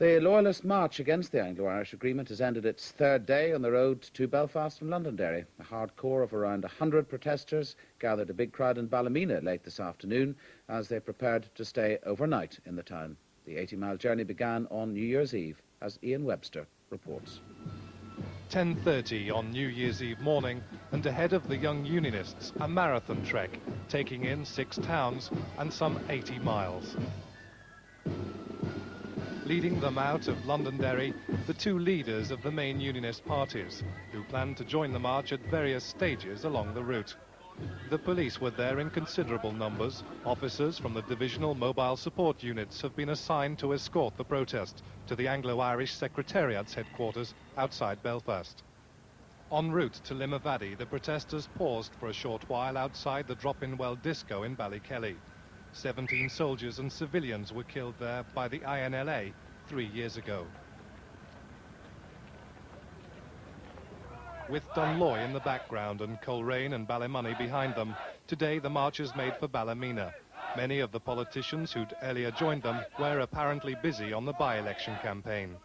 The Loyalist March against the Anglo-Irish Agreement has ended its third day on the road to Belfast from Londonderry. A hard core of around 100 protesters gathered a big crowd in Ballymena late this afternoon as they prepared to stay overnight in the town. The 80-mile journey began on New Year's Eve, as Ian Webster reports. 10:30 on New Year's Eve morning, and ahead of the young unionists, a marathon trek, taking in 6 towns and some 80 miles. Leading them out of Londonderry, the 2 leaders of the main unionist parties, who plan to join the march at various stages along the route. The police were there in considerable numbers. Officers from the divisional mobile support units have been assigned to escort the protest to the Anglo-Irish Secretariat's headquarters outside Belfast. En route to Limavady, the protesters paused for a short while outside the Drop-In Well disco in Ballykelly. 17 soldiers and civilians were killed there by the INLA 3 years ago. With Dunloy in the background and Coleraine and Ballymoney behind them, today the march is made for Ballymena. Many of the politicians who'd earlier joined them were apparently busy on the by-election campaign.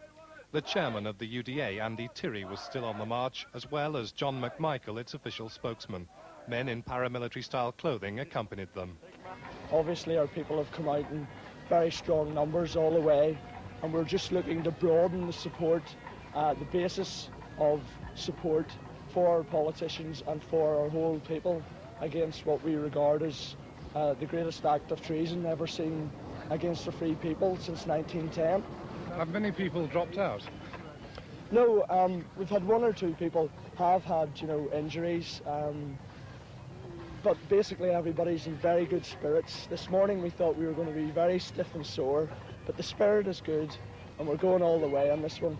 The chairman of the UDA, Andy Tirry, was still on the march, as well as John McMichael, its official spokesman. Men in paramilitary-style clothing accompanied them. Obviously our people have come out in very strong numbers all the way, and we're just looking to broaden the support, the basis of support for our politicians and for our whole people against what we regard as the greatest act of treason ever seen against a free people since 1910. Have many people dropped out? No, we've had 1 or 2 people have had, injuries, but basically everybody's in very good spirits. This morning we thought we were going to be very stiff and sore, but the spirit is good and we're going all the way on this one.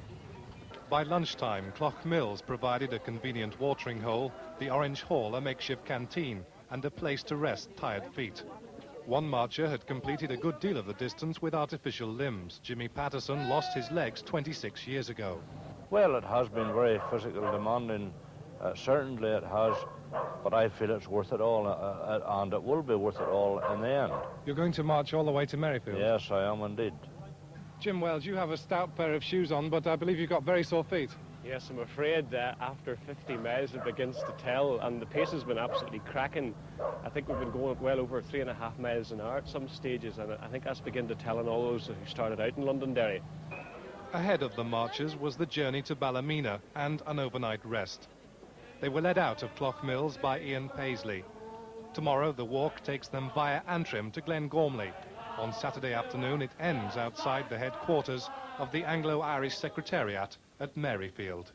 By lunchtime, Clough-Mills provided a convenient watering hole, the Orange Hall a makeshift canteen, and a place to rest tired feet. One marcher had completed a good deal of the distance with artificial limbs. Jimmy Patterson lost his legs 26 years ago. Well, it has been very physical demanding. Certainly it has, but I feel it's worth it all, and it will be worth it all in the end. You're going to march all the way to Merryfield? Yes, I am indeed. Jim Wells, you have a stout pair of shoes on, but I believe you've got very sore feet. Yes, I'm afraid after 50 miles it begins to tell, and the pace has been absolutely cracking. I think we've been going well over 3.5 miles an hour at some stages, and I think that's beginning to tell on all those who started out in Londonderry. Ahead of the marchers was the journey to Ballymena and an overnight rest. They were led out of Clough-Mills by Ian Paisley. Tomorrow the walk takes them via Antrim to Glengormley. On Saturday afternoon it ends outside the headquarters of the Anglo-Irish Secretariat at Merryfield.